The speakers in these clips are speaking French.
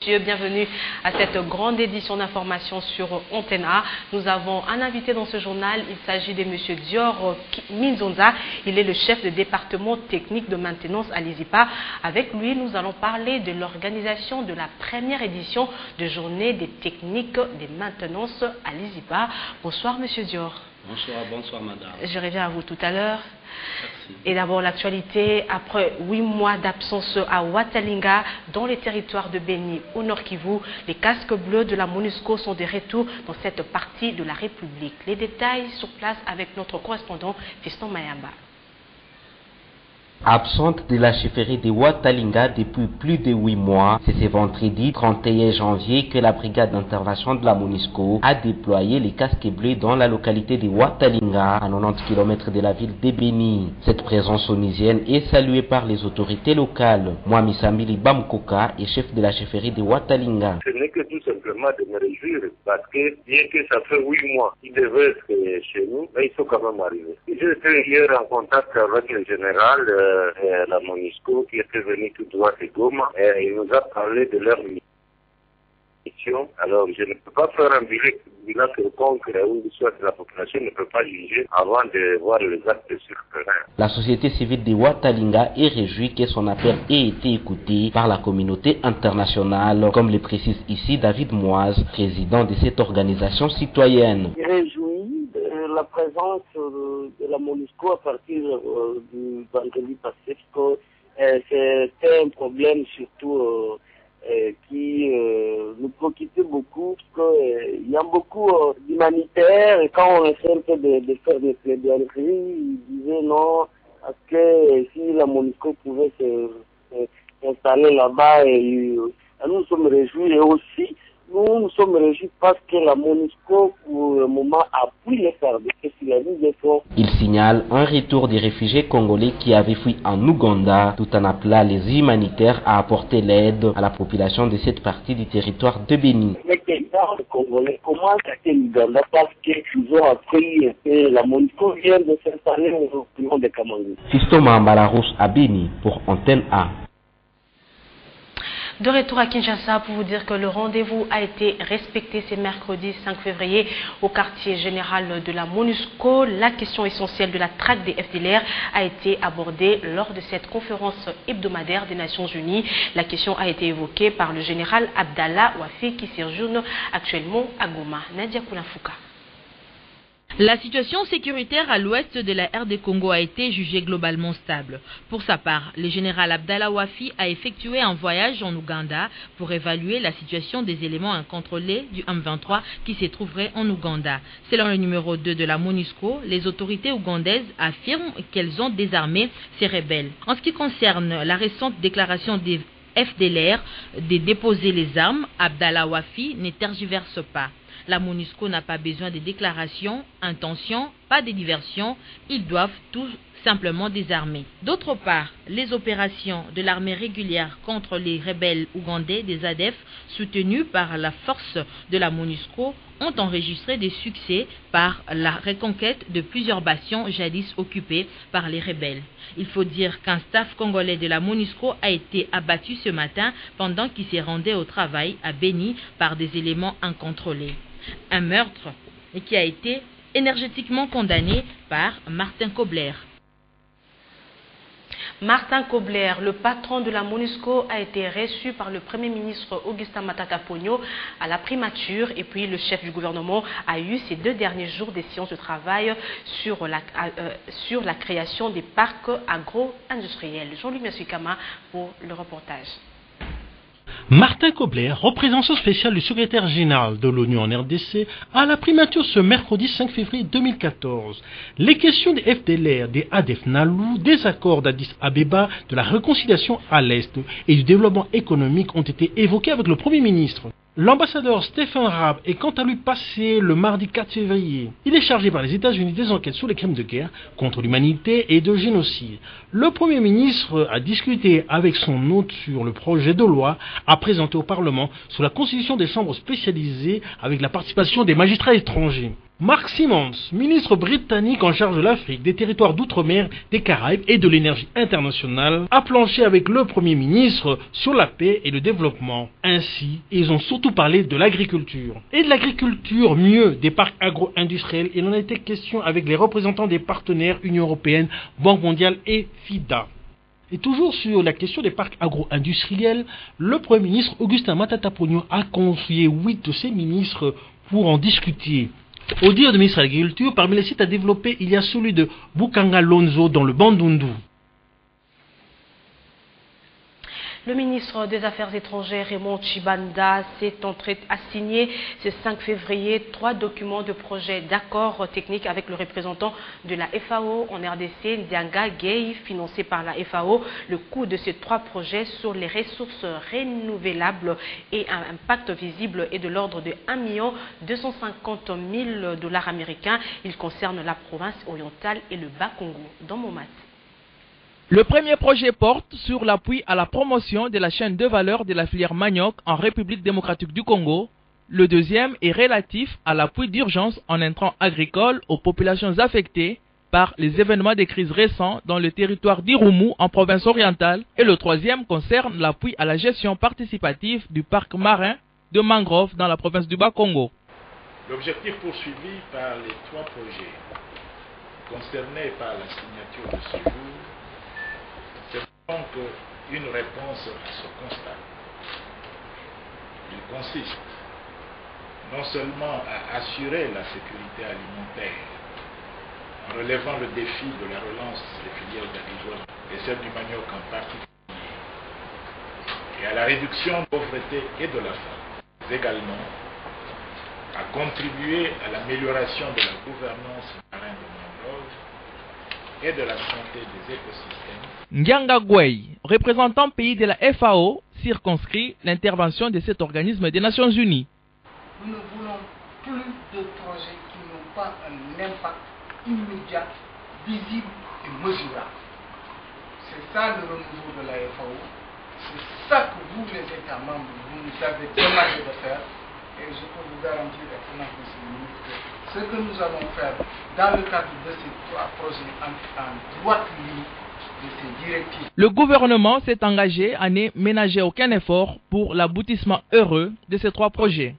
Bienvenue à cette grande édition d'information sur Antenne A. Nous avons un invité dans ce journal. Il s'agit de M. Dior Minzonza. Il est le chef de département technique de maintenance à l'ISIPA. Avec lui, nous allons parler de l'organisation de la première édition de journée des techniques de maintenance à l'ISIPA. Bonsoir M. Dior. Bonsoir madame. Je reviens à vous tout à l'heure. Merci. Et d'abord l'actualité, après 8 mois d'absence à Watalinga, dans les territoires de Beni, au Nord Kivu, les casques bleus de la MONUSCO sont de retour dans cette partie de la République. Les détails sur place avec notre correspondant Fiston Mayamba. Absente de la chefferie de Watalinga depuis plus de 8 mois, c'est ce vendredi 31 janvier que la brigade d'intervention de la MONUSCO a déployé les casques bleus dans la localité de Watalinga, à 90 km de la ville de Beni. Cette présence onusienne est saluée par les autorités locales. Mwami Sambili Bamkoka est chef de la chefferie de Watalinga. Ce n'est que tout simplement de me réjouir parce que bien que ça fait 8 mois qu'ils devaient être chez nous, mais ils sont quand même arrivés. J'étais hier en contact avec le général la MONUSCO qui était venu tout droit de Goma et il nous a parlé de leur mission. Alors je ne peux pas faire un bilan quelconque où l'histoire de la population ne peut pas juger avant de voir les actes sur terrain. La société civile de Watalinga est réjouie que son appel ait été écouté par la communauté internationale, comme le précise ici David Moise, président de cette organisation citoyenne. Réjoui de la présence de la MONUSCO à partir du vendredi passé, parce que c'était un problème surtout qui nous préoccupait beaucoup, parce qu'il y a beaucoup d'humanitaires, et quand on essaie un peu de faire des plaidoiries, ils disaient non, parce que si la MONUSCO pouvait s'installer là-bas, et nous sommes réjouis, et aussi nous sommes réjouis parce que la MONUSCO, pour le moment, appuie les FARDC sur la mise de fonds. Il signale un retour des réfugiés congolais qui avaient fui en Ouganda, tout en appelant les humanitaires à apporter l'aide à la population de cette partie du territoire de Beni. Les paysans congolais commencent à quitter l'Ouganda parce qu'ils ont appris que la MONUSCO vient de s'installer au plan de Kamangou. Fiston Mambalarous à Beni pour Antenne A. De retour à Kinshasa pour vous dire que le rendez-vous a été respecté ce mercredi 5 février au quartier général de la MONUSCO. La question essentielle de la traque des FDLR a été abordée lors de cette conférence hebdomadaire des Nations Unies. La question a été évoquée par le général Abdallah Wafi qui séjourne actuellement à Goma. Nadia Koulafouka. La situation sécuritaire à l'ouest de la RD Congo a été jugée globalement stable. Pour sa part, le général Abdallah Wafi a effectué un voyage en Ouganda pour évaluer la situation des éléments incontrôlés du M23 qui se trouveraient en Ouganda. Selon le numéro 2 de la MONUSCO, les autorités ougandaises affirment qu'elles ont désarmé ces rebelles. En ce qui concerne la récente déclaration des FDLR de déposer les armes, Abdallah Wafi ne tergiverse pas. La MONUSCO n'a pas besoin de déclarations, intentions, pas de diversions. Ils doivent tout simplement désarmer. D'autre part, les opérations de l'armée régulière contre les rebelles ougandais des ADF, soutenues par la force de la MONUSCO, ont enregistré des succès par la reconquête de plusieurs bastions jadis occupés par les rebelles. Il faut dire qu'un staff congolais de la MONUSCO a été abattu ce matin pendant qu'il s'est rendu au travail à Beni par des éléments incontrôlés. Un meurtre qui a été énergétiquement condamné par Martin Kobler. Martin Kobler, le patron de la MONUSCO, a été reçu par le Premier ministre Augustin Matata Ponyo à la primature et puis le chef du gouvernement a eu ces 2 derniers jours des séances de travail sur la création des parcs agro-industriels. Jean-Luc Messikama pour le reportage. Martin Kobler, représentant spécial du secrétaire général de l'ONU en RDC, à la primature ce mercredi 5 février 2014. Les questions des FDLR, des ADF Nalou, des accords d'Addis Abeba, de la réconciliation à l'Est et du développement économique ont été évoqués avec le Premier ministre. L'ambassadeur Stephen Raab est quant à lui passé le mardi 4 février. Il est chargé par les États-Unis des enquêtes sur les crimes de guerre, contre l'humanité et de génocide. Le Premier ministre a discuté avec son hôte sur le projet de loi à présenter au Parlement sur la constitution des chambres spécialisées avec la participation des magistrats étrangers. Mark Simmons, ministre britannique en charge de l'Afrique, des territoires d'outre-mer, des Caraïbes et de l'énergie internationale, a planché avec le Premier ministre sur la paix et le développement. Ainsi, ils ont surtout parlé de l'agriculture. Et de l'agriculture, mieux, des parcs agro-industriels. Il en a été question avec les représentants des partenaires Union européenne, Banque mondiale et FIDA. Et toujours sur la question des parcs agro-industriels, le Premier ministre Augustin Matata Ponyo a conseillé 8 de ses ministres pour en discuter. Au dire du ministre de l'Agriculture, parmi les sites à développer, il y a celui de Bukanga Lonzo dans le Bandundu. Le ministre des Affaires étrangères Raymond Tshibanda a signé ce 5 février 3 documents de projet d'accord technique avec le représentant de la FAO en RDC, Ndianga Gay, financé par la FAO. Le coût de ces 3 projets sur les ressources renouvelables et un impact visible est de l'ordre de 1 250 000 $ américains. Il concerne la province orientale et le Bas-Congo, dans Momat. Le premier projet porte sur l'appui à la promotion de la chaîne de valeur de la filière manioc en République démocratique du Congo. Le deuxième est relatif à l'appui d'urgence en intrants agricoles aux populations affectées par les événements de crise récents dans le territoire d'Irumu en province orientale. Et le troisième concerne l'appui à la gestion participative du parc marin de mangrove dans la province du Bas-Congo. L'objectif poursuivi par les 3 projets concernés par la signature de ce jour, c'est donc une réponse à ce constat. Il consiste non seulement à assurer la sécurité alimentaire en relevant le défi de la relance des filières agricoles et celle du manioc en particulier, et à la réduction de la pauvreté et de la faim, mais également à contribuer à l'amélioration de la gouvernance marine de mangrove et de la santé des écosystèmes. Ndianga Gay, représentant pays de la FAO, circonscrit l'intervention de cet organisme des Nations Unies. Nous ne voulons plus de projets qui n'ont pas un impact immédiat, visible et mesurable. C'est ça le renouveau de la FAO. C'est ça que vous, les États membres, vous nous avez demandé de faire. Et je peux vous garantir, Excellence Monsieur le ministre, que ce que nous allons faire dans le cadre de ces 3 projets en droite ligne de ces directives. Le gouvernement s'est engagé à ne ménager aucun effort pour l'aboutissement heureux de ces 3 projets.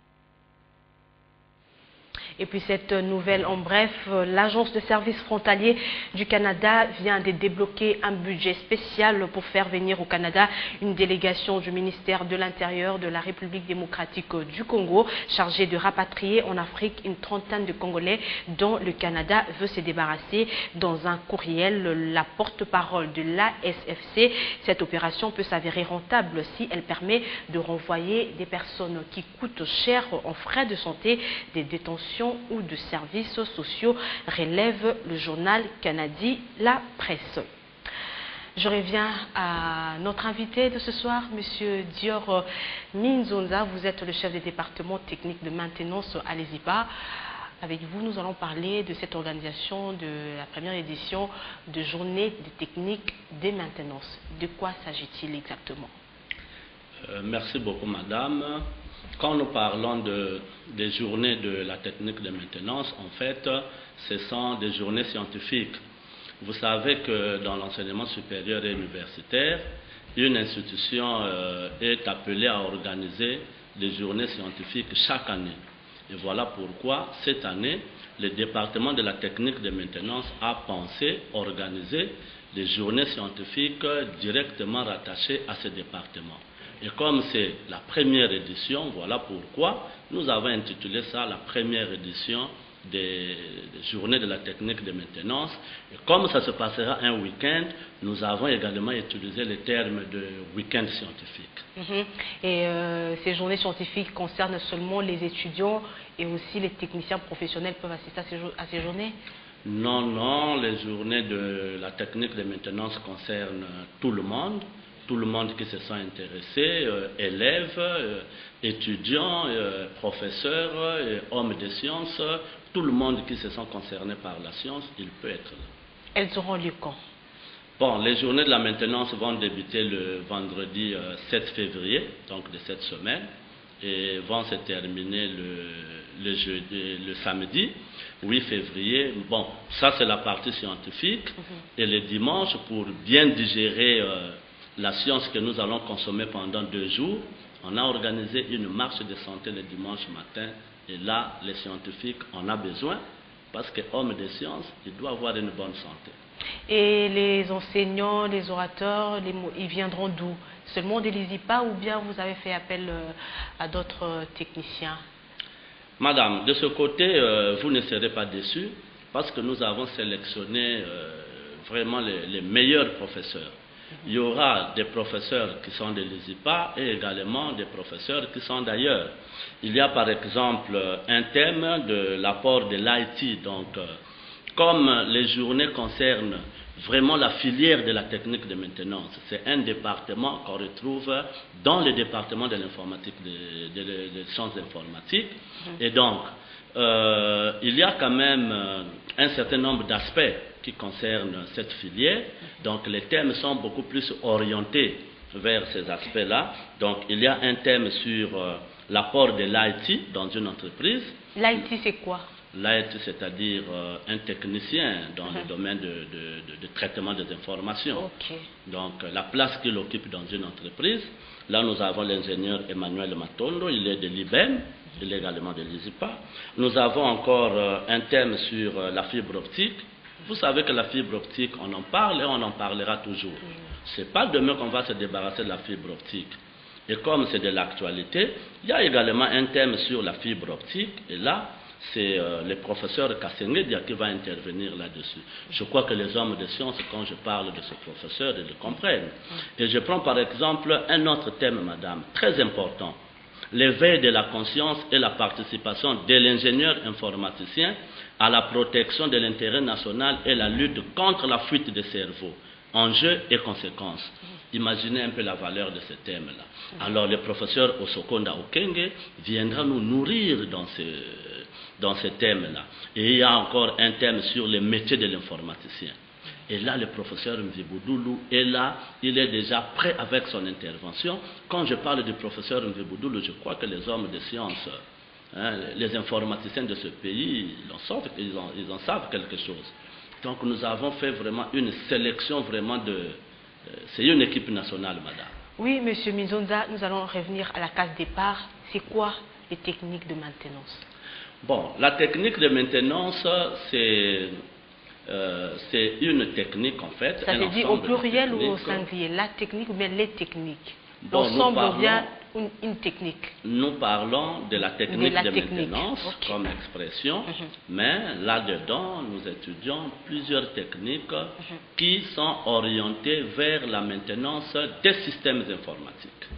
Et puis cette nouvelle en bref, l'Agence de services frontaliers du Canada vient de débloquer un budget spécial pour faire venir au Canada une délégation du ministère de l'Intérieur de la République démocratique du Congo chargée de rapatrier en Afrique une trentaine de Congolais dont le Canada veut se débarrasser. Dans un courriel, la porte-parole de l'ASFC, cette opération peut s'avérer rentable si elle permet de renvoyer des personnes qui coûtent cher en frais de santé, des détentions ou de services sociaux, relève le journal canadien La Presse. Je reviens à notre invité de ce soir, M. Dior Minzonza. Vous êtes le chef du département technique de maintenance à l'ESIPA. Avec vous, nous allons parler de cette organisation de la première édition de journée des techniques de maintenance. De quoi s'agit-il exactement? Merci beaucoup, madame. Quand nous parlons des journées de la technique de maintenance, en fait, ce sont des journées scientifiques. Vous savez que dans l'enseignement supérieur et universitaire, une institution est appelée à organiser des journées scientifiques chaque année. Et voilà pourquoi, cette année, le département de la technique de maintenance a pensé organiser des journées scientifiques directement rattachées à ce département. Et comme c'est la première édition, voilà pourquoi nous avons intitulé ça la première édition des journées de la technique de maintenance. Et comme ça se passera un week-end, nous avons également utilisé le terme de week-end scientifique. Et ces journées scientifiques concernent seulement les étudiants et aussi les techniciens professionnels peuvent assister à ces journées? Non, non, les journées de la technique de maintenance concernent tout le monde. Tout le monde qui se sent intéressé, élèves, étudiants, professeurs, hommes de sciences, tout le monde qui se sent concerné par la science, il peut être là. Elles auront lieu quand? Bon, les journées de la maintenance vont débuter le vendredi 7 février, donc de cette semaine, et vont se terminer le samedi 8 février. Bon, ça c'est la partie scientifique. Et le dimanche, pour bien digérer la science que nous allons consommer pendant 2 jours, on a organisé une marche de santé le dimanche matin. Et là, les scientifiques en ont besoin, parce qu'homme de science, il doit avoir une bonne santé. Et les enseignants, les orateurs, ils viendront d'où? Seulement de l'ISIPA ou bien vous avez fait appel à d'autres techniciens? Madame, de ce côté, vous ne serez pas déçus, parce que nous avons sélectionné vraiment les meilleurs professeurs. Il y aura des professeurs qui sont de l'ISIPA et également des professeurs qui sont d'ailleurs. Il y a par exemple un thème de l'apport de l'IT. Donc, comme les journées concernent vraiment la filière de la technique de maintenance, c'est un département qu'on retrouve dans le département de l'informatique, des sciences informatiques. Et donc, il y a quand même un certain nombre d'aspects qui concernent cette filière. Donc, les thèmes sont beaucoup plus orientés vers ces aspects-là. Donc, il y a un thème sur l'apport de l'IT dans une entreprise. L'IT, c'est quoi? L'IT, c'est-à-dire un technicien dans le domaine de traitement des informations. Donc, la place qu'il occupe dans une entreprise. Là, nous avons l'ingénieur Emmanuel Matondo, il est de l'IBM, il est également de l'ISIPA. Nous avons encore un thème sur la fibre optique. Vous savez que la fibre optique, on en parle et on en parlera toujours. Ce n'est pas demain qu'on va se débarrasser de la fibre optique. Et comme c'est de l'actualité, il y a également un thème sur la fibre optique. Et là, c'est le professeur Kassengedia qui va intervenir là-dessus. Je crois que les hommes de science, quand je parle de ce professeur, ils le comprennent. Et je prends par exemple un autre thème, madame, très important. L'éveil de la conscience et la participation de l'ingénieur informaticien à la protection de l'intérêt national et la lutte contre la fuite des cerveaux, enjeux et conséquences. Imaginez un peu la valeur de ce thème-là. Alors le professeur Osokonda Okenge viendra nous nourrir dans ce thème-là. Et il y a encore un thème sur les métiers de l'informaticien. Et là, le professeur Mviboudoulou est là, il est déjà prêt avec son intervention. Quand je parle du professeur Mviboudoulou, je crois que les hommes de science, les informaticiens de ce pays, ils en savent quelque chose. Donc nous avons fait vraiment une sélection vraiment de... c'est une équipe nationale, madame. Oui, monsieur Minzonza, nous allons revenir à la case départ. C'est quoi les techniques de maintenance? Bon, la technique de maintenance, c'est une technique en fait. Ça veut dire au pluriel ou au singulier? La technique ou bien les techniques? Bon, l'ensemble vient une technique. Nous parlons de la technique de maintenance comme expression, mais là-dedans, nous étudions plusieurs techniques qui sont orientées vers la maintenance des systèmes informatiques.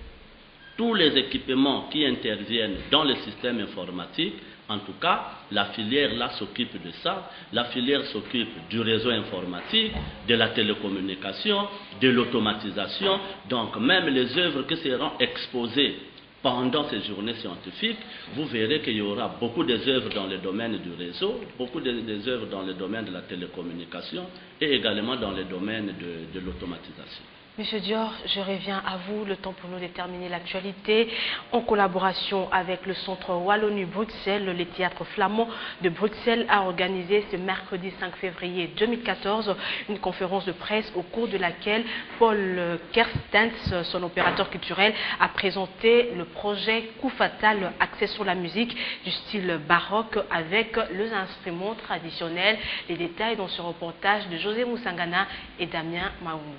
Tous les équipements qui interviennent dans les systèmes informatiques, en tout cas, la filière là s'occupe de ça. La filière s'occupe du réseau informatique, de la télécommunication, de l'automatisation. Donc même les œuvres qui seront exposées pendant ces journées scientifiques, vous verrez qu'il y aura beaucoup d'œuvres dans le domaine du réseau, beaucoup d'œuvres dans le domaine de la télécommunication et également dans le domaine de l'automatisation. Monsieur Dior, je reviens à vous, le temps pour nous déterminer l'actualité. En collaboration avec le Centre Wallonie-Bruxelles, le Théâtre Flamand de Bruxelles a organisé ce mercredi 5 février 2014 une conférence de presse au cours de laquelle Paul Kerstens, son opérateur culturel, a présenté le projet Coup Fatal axé sur la musique du style baroque avec les instruments traditionnels. Les détails dans ce reportage de José Moussangana et Damien Maoumou.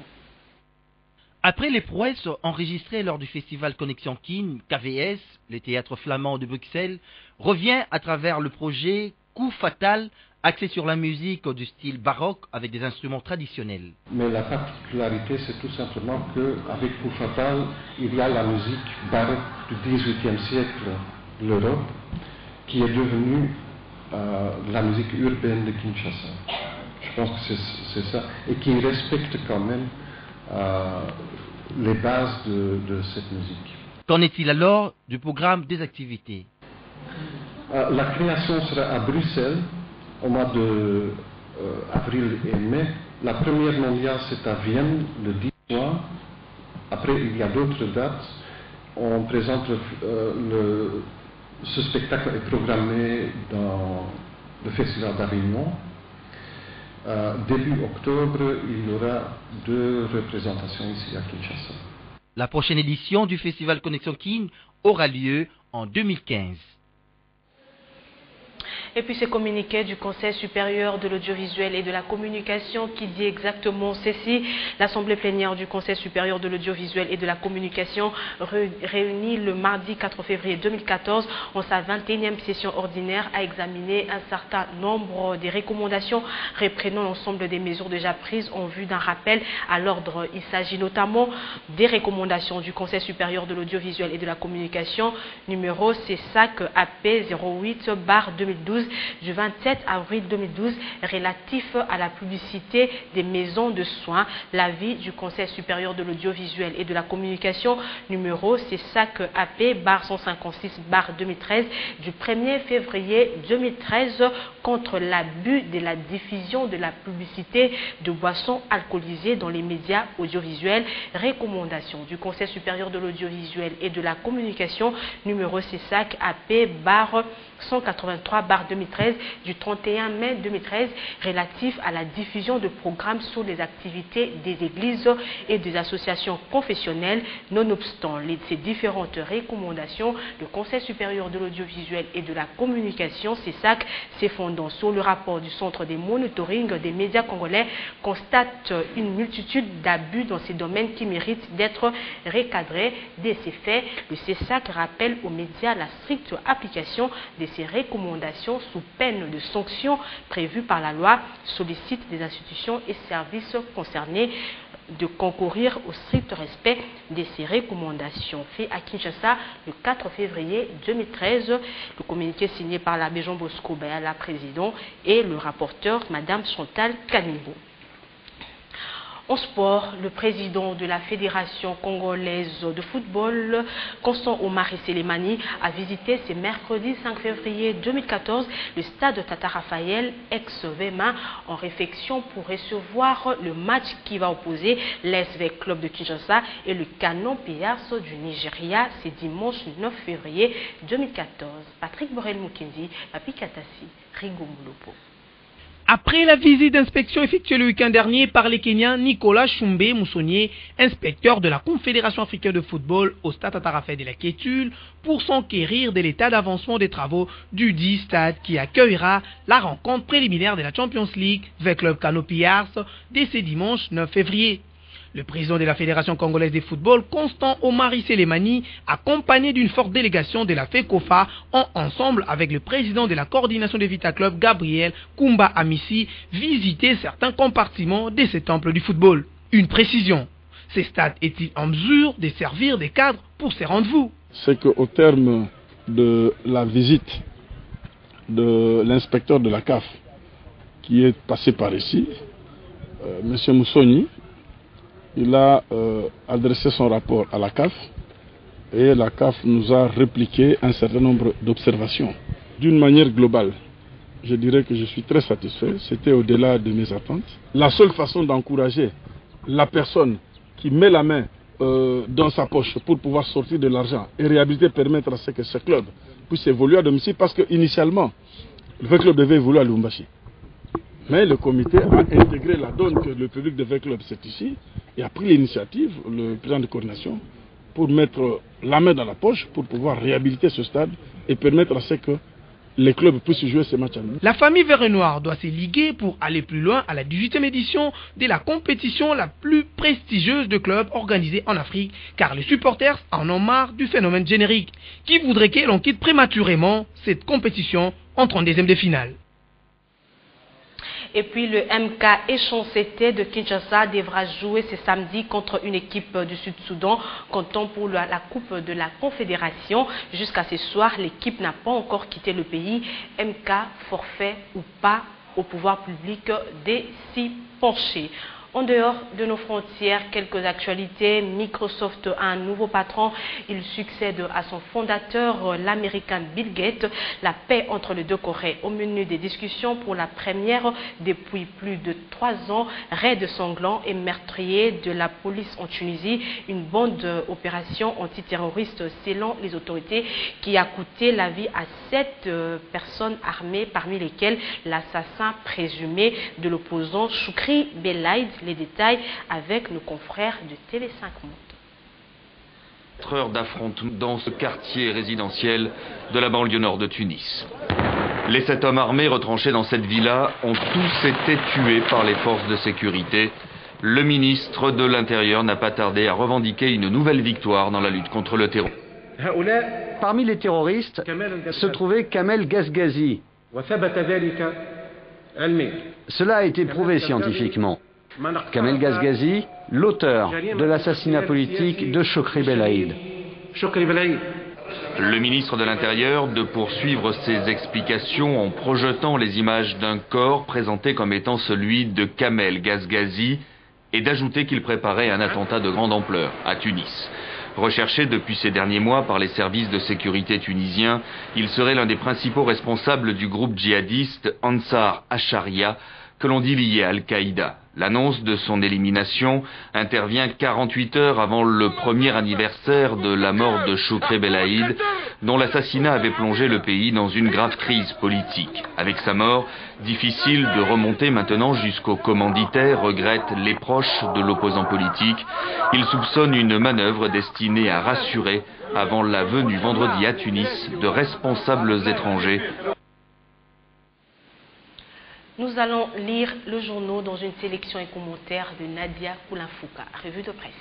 Après les prouesses enregistrées lors du festival Connexion Kin, KVS, le Théâtre Flamand de Bruxelles, revient à travers le projet Coup Fatal, axé sur la musique du style baroque avec des instruments traditionnels. Mais la particularité, c'est tout simplement qu'avec Coup Fatal, il y a la musique baroque du XVIIIe siècle de l'Europe, qui est devenue la musique urbaine de Kinshasa. Je pense que c'est ça, et qui respecte quand même les bases de cette musique. Qu'en est-il alors du programme des activités? La création sera à Bruxelles au mois d'avril et mai. La première mondiale, c'est à Vienne le 10 juin. Après, il y a d'autres dates. on présente ce spectacle est programmé dans le Festival d'Avignon. Début octobre, il y aura 2 représentations ici à Kinshasa. La prochaine édition du Festival Connexion Kin aura lieu en 2015. Et puis ce communiqué du Conseil supérieur de l'audiovisuel et de la communication qui dit exactement ceci. L'Assemblée plénière du Conseil supérieur de l'audiovisuel et de la communication réunie le mardi 4 février 2014 en sa 21e session ordinaire a examiné un certain nombre de recommandations reprenant l'ensemble des mesures déjà prises en vue d'un rappel à l'ordre. Il s'agit notamment des recommandations du Conseil supérieur de l'audiovisuel et de la communication numéro CSAC AP 08/2012 du 27 avril 2012 relatif à la publicité des maisons de soins. L'avis du Conseil supérieur de l'audiovisuel et de la communication numéro CSAC AP/156/2013 du 1er février 2013 contre l'abus de la diffusion de la publicité de boissons alcoolisées dans les médias audiovisuels. Recommandation du Conseil supérieur de l'audiovisuel et de la communication numéro CSAC AP/183/2013 du 31 mai 2013 relatif à la diffusion de programmes sur les activités des églises et des associations confessionnelles. Nonobstant ces différentes recommandations, le Conseil supérieur de l'audiovisuel et de la communication, CSAC, s'effondrant sur le rapport du Centre de monitoring des médias congolais, constate une multitude d'abus dans ces domaines qui méritent d'être recadrés. De ces faits, le CSAC rappelle aux médias la stricte application de ces recommandations sous peine de sanctions prévues par la loi, sollicite des institutions et services concernés de concourir au strict respect de ces recommandations. Fait à Kinshasa le 4 février 2013, le communiqué signé par l'abbé Jean Bosco la présidente et le rapporteur Madame Chantal Kanimbo. En sport, le président de la Fédération congolaise de football, Constant Omar Selemani, a visité ce mercredi 5 février 2014 le stade Tata Raphaël ex-Vema en réflexion pour recevoir le match qui va opposer l'SV Club de Kinshasa et le Canon Pillars du Nigeria ce dimanche 9 février 2014. Patrick Borel-Mukendi, Papi Katasi, Rigo Moulopo. Après la visite d'inspection effectuée le week-end dernier par les Kenyans Nicolas Chumbe Moussonnier, inspecteur de la Confédération africaine de football au stade Tata Raphaël de la Kétul, pour s'enquérir de l'état d'avancement des travaux du dit stade qui accueillera la rencontre préliminaire de la Champions League avec le Canon Pillars dès ce dimanche 9 février. Le président de la Fédération congolaise de football, Constant Omar Selemani, accompagné d'une forte délégation de la FECOFA, ont ensemble avec le président de la coordination des Vita Club, Gabriel Kumba Amissi, visité certains compartiments de ce temple du football. Une précision, ce stade est-il en mesure de servir de cadre pour ces rendez-vous? C'est qu'au terme de la visite de l'inspecteur de la CAF qui est passé par ici, M. Moussoni, il a adressé son rapport à la CAF et la CAF nous a répliqué un certain nombre d'observations. D'une manière globale, je dirais que je suis très satisfait, c'était au-delà de mes attentes. La seule façon d'encourager la personne qui met la main dans sa poche pour pouvoir sortir de l'argent et réhabiliter, permettre à ce que ce club puisse évoluer à domicile, parce qu'initialement, le club devait évoluer à Lubumbashi. Mais le comité a intégré la donne que le public de V-Club c'est ici et a pris l'initiative, le président de coordination, pour mettre la main dans la poche pour pouvoir réhabiliter ce stade et permettre à ce que les clubs puissent jouer ces matchs à nous. La famille Vert et Noir doit se liguer pour aller plus loin à la 18e édition de la compétition la plus prestigieuse de clubs organisée en Afrique, car les supporters en ont marre du phénomène générique qui voudrait que l'on quitte prématurément cette compétition entre en deuxième de finale. Et puis le MK Échancété de Kinshasa devra jouer ce samedi contre une équipe du Sud-Soudan, comptant pour la Coupe de la Confédération. Jusqu'à ce soir, l'équipe n'a pas encore quitté le pays. MK, forfait ou pas, au pouvoir public de s'y pencher. En dehors de nos frontières, quelques actualités. Microsoft a un nouveau patron. Il succède à son fondateur, l'américain Bill Gates. La paix entre les deux Corées au menu des discussions pour la première depuis plus de 3 ans. Raid sanglant et meurtrier de la police en Tunisie. Une bande opération antiterroriste selon les autorités qui a coûté la vie à 7 personnes armées, parmi lesquelles l'assassin présumé de l'opposant Choukri Belaïd. Les détails avec nos confrères de TV5 Monde. 4 heures d'affrontement dans ce quartier résidentiel de la banlieue nord de Tunis. Les 7 hommes armés retranchés dans cette villa ont tous été tués par les forces de sécurité. Le ministre de l'Intérieur n'a pas tardé à revendiquer une nouvelle victoire dans la lutte contre le terrorisme. Parmi les terroristes se trouvait Kamel Ghazghazi. Cela a été prouvé scientifiquement. Kamel Ghazghazi, l'auteur de l'assassinat politique de Choukri Belaïd. Le ministre de l'Intérieur de poursuivre ses explications en projetant les images d'un corps présenté comme étant celui de Kamel Ghazghazi et d'ajouter qu'il préparait un attentat de grande ampleur à Tunis. Recherché depuis ces derniers mois par les services de sécurité tunisiens, il serait l'un des principaux responsables du groupe djihadiste Ansar Acharia, que l'on dit lié à Al-Qaïda. L'annonce de son élimination intervient 48 heures avant le premier anniversaire de la mort de Choukri Belaïd, dont l'assassinat avait plongé le pays dans une grave crise politique. Avec sa mort, difficile de remonter maintenant jusqu'au commanditaire, regrettent les proches de l'opposant politique. Ils soupçonnent une manœuvre destinée à rassurer avant la venue vendredi à Tunis de responsables étrangers. Nous allons lire le journal dans une sélection et commentaires de Nadia Koulinfouka. Revue de presse.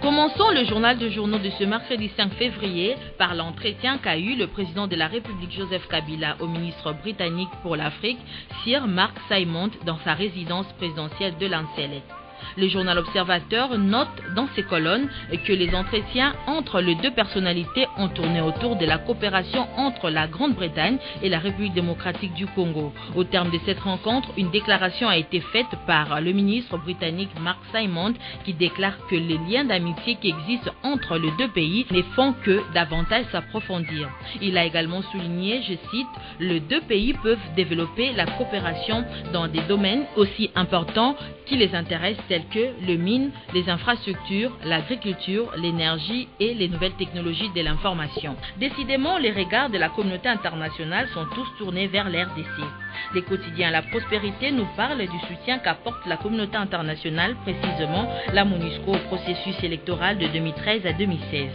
Commençons le journal de journaux de ce mercredi 5 février par l'entretien qu'a eu le président de la République Joseph Kabila au ministre britannique pour l'Afrique, Sir Mark Simond, dans sa résidence présidentielle de Lancellet. Le journal Observateur note dans ses colonnes que les entretiens entre les deux personnalités ont tourné autour de la coopération entre la Grande-Bretagne et la République démocratique du Congo. Au terme de cette rencontre, une déclaration a été faite par le ministre britannique Mark Simond qui déclare que les liens d'amitié qui existent entre les deux pays ne font que davantage s'approfondir. Il a également souligné, je cite, « Les deux pays peuvent développer la coopération dans des domaines aussi importants qui les intéressent tels que les mines, les infrastructures, l'agriculture, l'énergie et les nouvelles technologies de l'information. » Décidément, les regards de la communauté internationale sont tous tournés vers l'RDC. Les quotidiens La Prospérité nous parlent du soutien qu'apporte la communauté internationale, précisément la MONUSCO, au processus électoral de 2013 à 2016.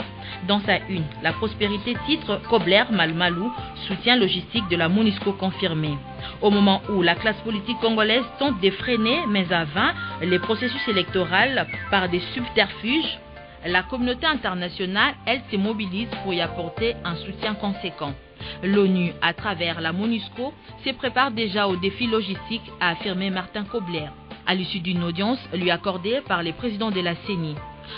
Dans sa une, La Prospérité titre « Kobler Malmalou, soutien logistique de la MONUSCO confirmé ». Au moment où la classe politique congolaise tente de freiner, mais à vain, les processus électoraux par des subterfuges, la communauté internationale, elle, se mobilise pour y apporter un soutien conséquent. L'ONU, à travers la MONUSCO, se prépare déjà au défi logistique, a affirmé Martin Kobler, à l'issue d'une audience lui accordée par les présidents de la CENI.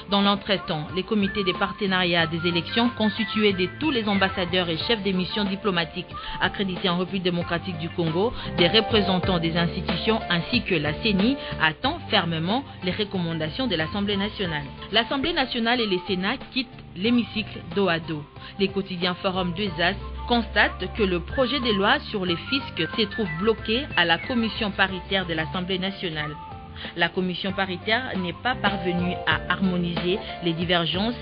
Dans l'entretemps, les comités des partenariats des élections constitués de tous les ambassadeurs et chefs des missions diplomatiques accrédités en République démocratique du Congo, des représentants des institutions ainsi que la CENI attendent fermement les recommandations de l'Assemblée nationale. L'Assemblée nationale et les Sénats quittent l'hémicycle dos à dos. Les quotidiens Forum 2As constatent que le projet de loi sur les fiscs se trouve bloqué à la commission paritaire de l'Assemblée nationale. La commission paritaire n'est pas parvenue à harmoniser les divergences.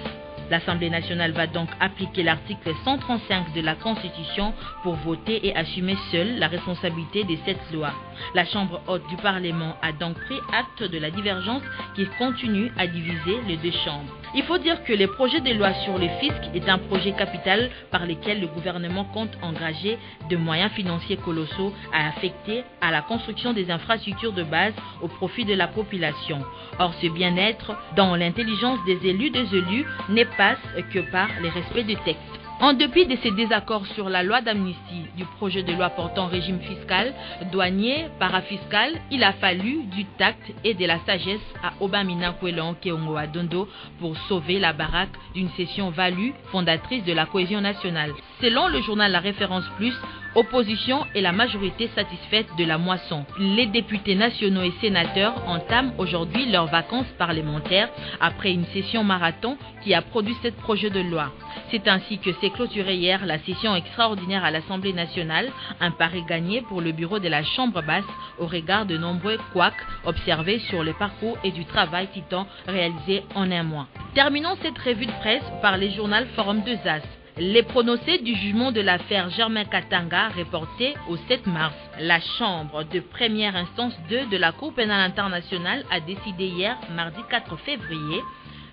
L'Assemblée nationale va donc appliquer l'article 135 de la Constitution pour voter et assumer seule la responsabilité de cette loi. La Chambre haute du Parlement a donc pris acte de la divergence qui continue à diviser les deux chambres. Il faut dire que le projet de loi sur le fisc est un projet capital par lequel le gouvernement compte engager de moyens financiers colossaux à affecter à la construction des infrastructures de base au profit de la population. Or, ce bien-être dans l'intelligence des élus ne passe que par le respect du texte. En dépit de ces désaccords sur la loi d'amnistie, du projet de loi portant régime fiscal, douanier, parafiscal, il a fallu du tact et de la sagesse à Obamina Kwelon Keongo Adondo pour sauver la baraque d'une session value fondatrice de la cohésion nationale. Selon le journal La Référence Plus, opposition et la majorité satisfaite de la moisson. Les députés nationaux et sénateurs entament aujourd'hui leurs vacances parlementaires après une session marathon qui a produit ce projet de loi. C'est ainsi que s'est clôturée hier la session extraordinaire à l'Assemblée nationale, un pari gagné pour le bureau de la Chambre basse au regard de nombreux couacs observés sur le parcours et du travail titan réalisé en un mois. Terminons cette revue de presse par les journaux Forum de Zas. Les prononcés du jugement de l'affaire Germain Katanga reportés au 7 mars. La Chambre de première instance 2 de la Cour pénale internationale a décidé hier, mardi 4 février,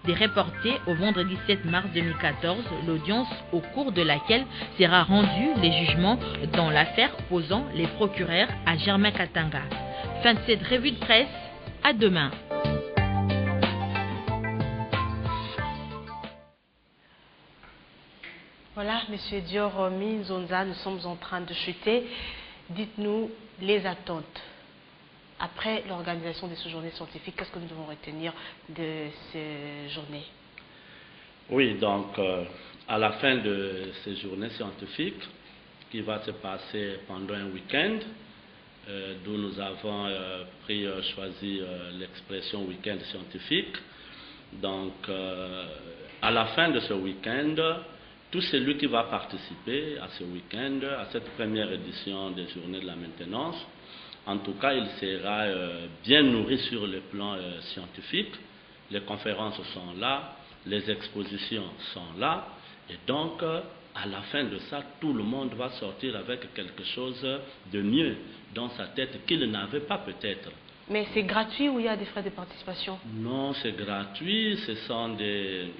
de reporter au vendredi 7 mars 2014 l'audience au cours de laquelle sera rendu les jugements dans l'affaire opposant les procureurs à Germain Katanga. Fin de cette revue de presse, à demain. Voilà, Monsieur Dior Minzonza, nous sommes en train de chuter. Dites-nous les attentes. Après l'organisation de ce journée scientifique, qu'est-ce que nous devons retenir de ces journées? Oui, donc à la fin de ces journées scientifiques, qui va se passer pendant un week-end, d'où nous avons choisi l'expression week-end scientifique. Donc à la fin de ce week-end, tout celui qui va participer à ce week-end, à cette première édition des journées de la maintenance, en tout cas, il sera bien nourri sur le plan scientifique. Les conférences sont là, les expositions sont là, et donc, à la fin de ça, tout le monde va sortir avec quelque chose de mieux dans sa tête qu'il n'avait pas peut-être. Mais c'est gratuit ou il y a des frais de participation? Non, c'est gratuit. Ce sont des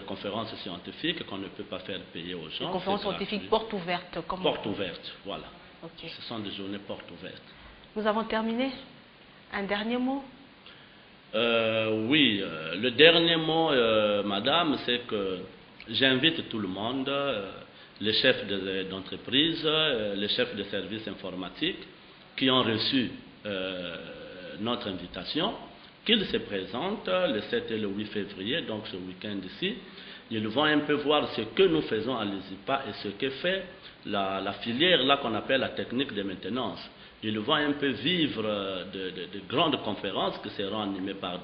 conférences scientifiques qu'on ne peut pas faire payer aux gens. Des conférences scientifiques portes ouvertes. Portes ouvertes, voilà. Okay. Ce sont des journées portes ouvertes. Nous avons terminé. Un dernier mot? Oui, le dernier mot, madame, c'est que j'invite tout le monde, les chefs d'entreprise, les chefs de services informatiques qui ont reçu notre invitation, qu'ils se présentent le 7 et le 8 février, donc ce week-end ici. Ils vont un peu voir ce que nous faisons à l'ISIPA et ce que fait la filière là qu'on appelle la technique de maintenance. Ils vont un peu vivre de grandes conférences qui seront animées par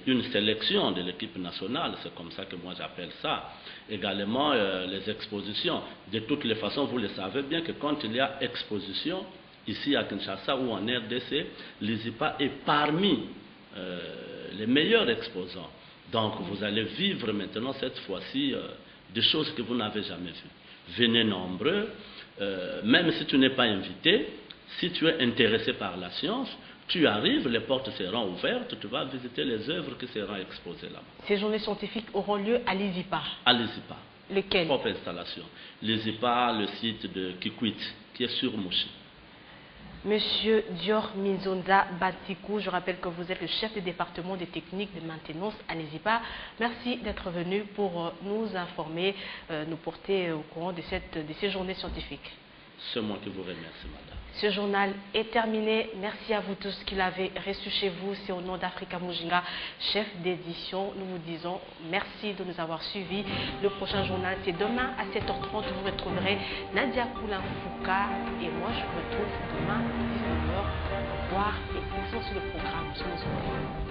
une sélection de l'équipe nationale, c'est comme ça que moi j'appelle ça. Également les expositions. De toutes les façons, vous le savez bien que quand il y a exposition, ici à Kinshasa ou en RDC, l'ISIPA est parmi les meilleurs exposants. Donc vous allez vivre maintenant cette fois-ci des choses que vous n'avez jamais vues. Venez nombreux, même si tu n'es pas invité, si tu es intéressé par la science, tu arrives, les portes seront ouvertes, tu vas visiter les œuvres qui seront exposées là-bas. Ces journées scientifiques auront lieu à l'ISIPA. À l'ISIPA. Lequel? Propre installation. L'ISIPA, le site de Kikwit, qui est sur Mouchi. Monsieur Dior Minzonza Batikou, je rappelle que vous êtes le chef du département des techniques de maintenance à l'ISIPA. Merci d'être venu pour nous informer, nous porter au courant de ces journées scientifiques. C'est moi qui vous remercie, madame. Ce journal est terminé. Merci à vous tous qui l'avez reçu chez vous. C'est au nom d'Africa Mujinga, chef d'édition. Nous vous disons merci de nous avoir suivis. Le prochain journal, c'est demain à 7h30. Vous retrouverez Nadia Koulin-Fouka. Et moi, je vous retrouve demain à 19h. Au revoir et excellent sur le programme.